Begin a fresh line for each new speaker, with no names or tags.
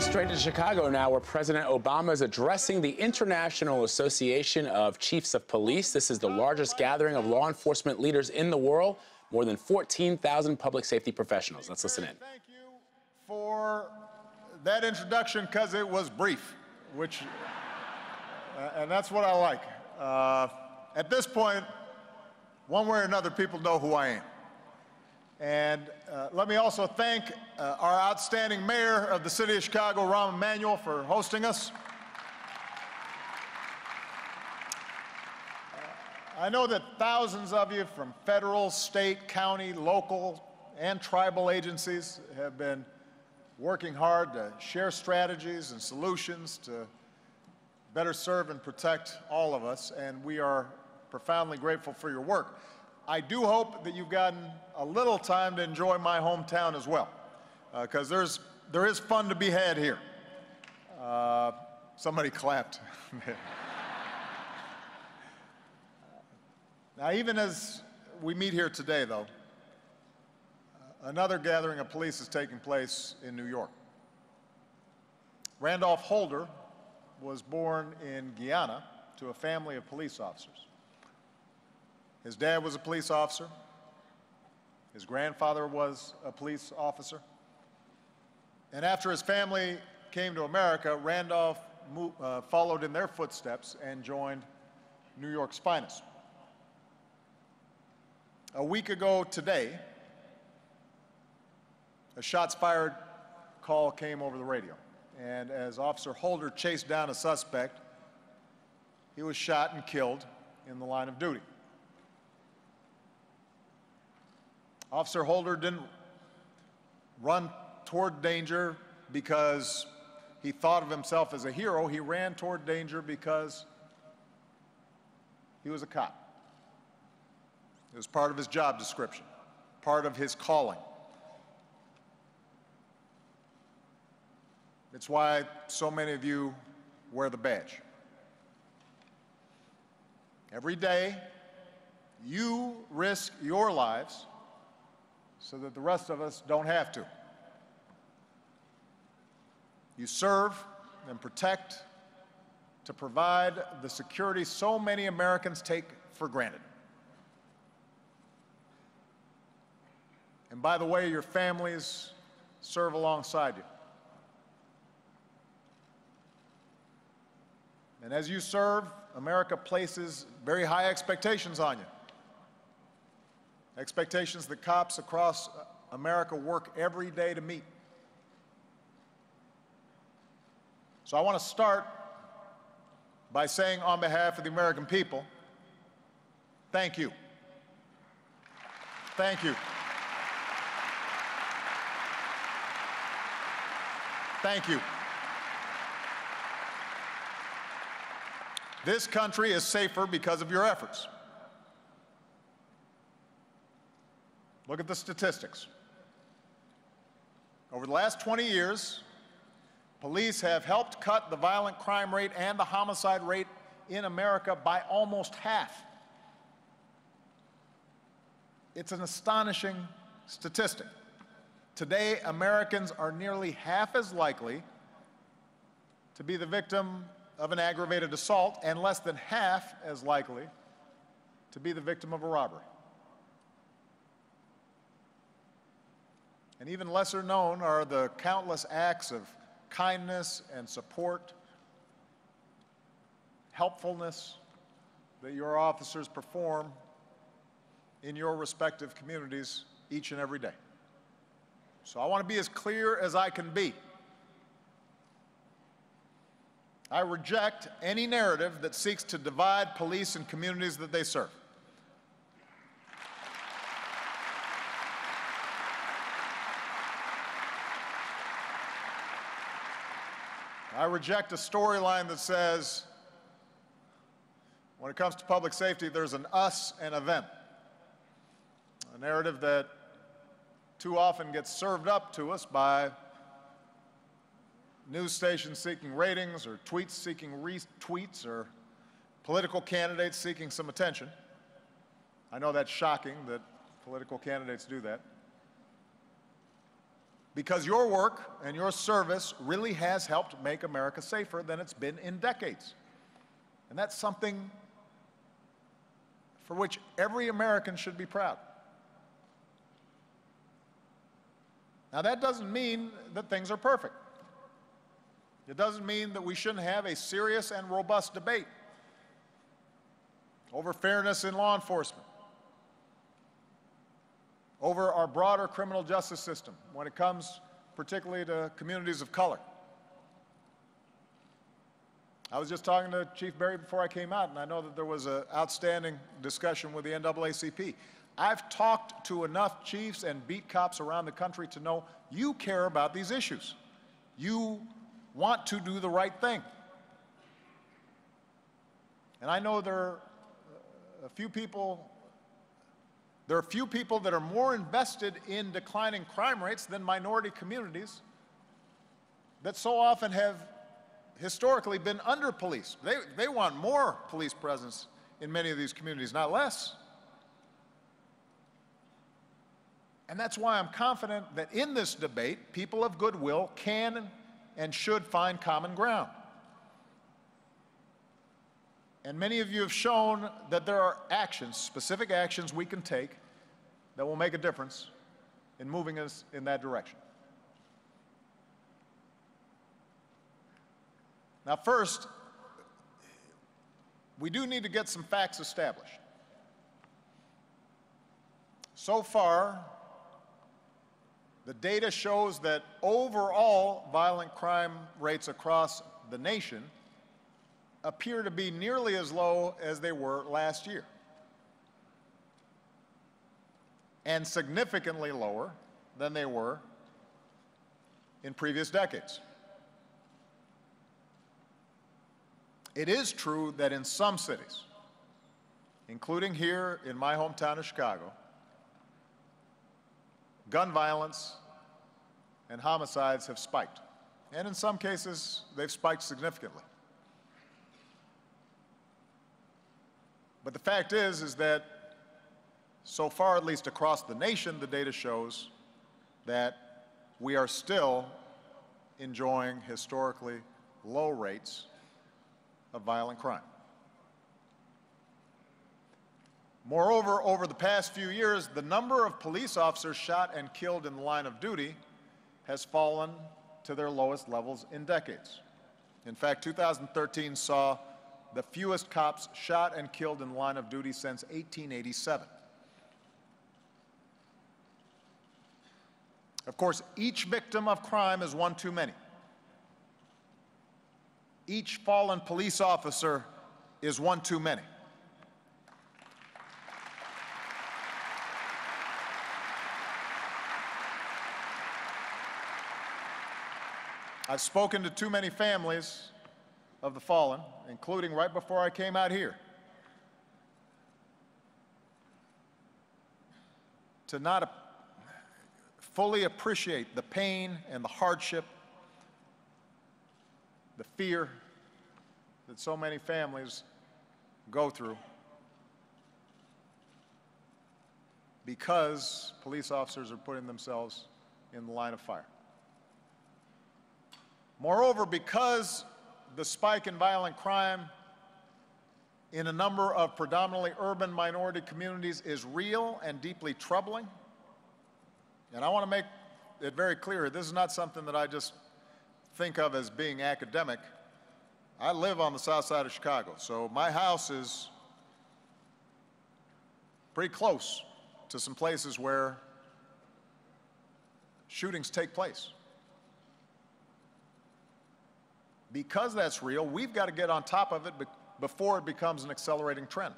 Straight to Chicago now, where President Obama is addressing the International Association of Chiefs of Police. This is the largest gathering of law enforcement leaders in the world, more than 14,000 public safety professionals. Let's listen in.
Thank you for that introduction, because it was brief, and that's what I like. At this point, one way or another, people know who I am. And let me also thank our outstanding mayor of the city of Chicago, Rahm Emanuel, for hosting us. I know that thousands of you from federal, state, county, local, and tribal agencies have been working hard to share strategies and solutions to better serve and protect all of us, and we are profoundly grateful for your work. I do hope that you've gotten a little time to enjoy my hometown as well, because there is fun to be had here. Somebody clapped. Now, even as we meet here today, though, another gathering of police is taking place in New York. Randolph Holder was born in Guyana to a family of police officers. His dad was a police officer. His grandfather was a police officer. And after his family came to America, Randolph followed in their footsteps and joined New York's finest. A week ago today, a shots fired call came over the radio. And as Officer Holder chased down a suspect, he was shot and killed in the line of duty. Officer Holder didn't run toward danger because he thought of himself as a hero. He ran toward danger because he was a cop. It was part of his job description, part of his calling. It's why so many of you wear the badge. Every day, you risk your lives so that the rest of us don't have to. You serve and protect to provide the security so many Americans take for granted. And by the way, your families serve alongside you. And as you serve, America places very high expectations on you. Expectations that cops across America work every day to meet. So I want to start by saying, on behalf of the American people, thank you. Thank you. Thank you. This country is safer because of your efforts. Look at the statistics. Over the last 20 years, police have helped cut the violent crime rate and the homicide rate in America by almost half. It's an astonishing statistic. Today, Americans are nearly half as likely to be the victim of an aggravated assault and less than half as likely to be the victim of a robbery. And even lesser known are the countless acts of kindness and support, helpfulness that your officers perform in your respective communities each and every day. So I want to be as clear as I can be. I reject any narrative that seeks to divide police and communities that they serve. I reject a storyline that says, when it comes to public safety, there's an us and a them. A narrative that too often gets served up to us by news stations seeking ratings, or tweets seeking retweets, or political candidates seeking some attention. I know that's shocking that political candidates do that. because your work and your service really has helped make America safer than it's been in decades. And that's something for which every American should be proud. Now, that doesn't mean that things are perfect. It doesn't mean that we shouldn't have a serious and robust debate over fairness in law enforcement, over our broader criminal justice system when it comes particularly to communities of color. I was just talking to Chief Berry before I came out, and I know that there was an outstanding discussion with the NAACP. I've talked to enough chiefs and beat cops around the country to know you care about these issues. You want to do the right thing. And I know there are a few people that are more invested in declining crime rates than minority communities that so often have historically been under-policed. They want more police presence in many of these communities, not less. And that's why I'm confident that in this debate, people of goodwill can and should find common ground. And many of you have shown that there are actions, specific actions we can take that will make a difference in moving us in that direction. Now, first, we do need to get some facts established. So far, the data shows that overall violent crime rates across the nation appear to be nearly as low as they were last year, and significantly lower than they were in previous decades. It is true that in some cities, including here in my hometown of Chicago, gun violence and homicides have spiked. And in some cases, they've spiked significantly. But the fact is that so far, at least across the nation, the data shows that we are still enjoying historically low rates of violent crime. Moreover, over the past few years, the number of police officers shot and killed in the line of duty has fallen to their lowest levels in decades. In fact, 2013 saw the fewest cops shot and killed in the line of duty since 1887. Of course, each victim of crime is one too many. Each fallen police officer is one too many. I've spoken to too many families of the fallen, including right before I came out here, to not fully appreciate the pain and the hardship, the fear that so many families go through because police officers are putting themselves in the line of fire. Moreover, because the spike in violent crime in a number of predominantly urban minority communities is real and deeply troubling, and I want to make it very clear, this is not something that I just think of as being academic. I live on the south side of Chicago, so my house is pretty close to some places where shootings take place. Because that's real, we've got to get on top of it before it becomes an accelerating trend.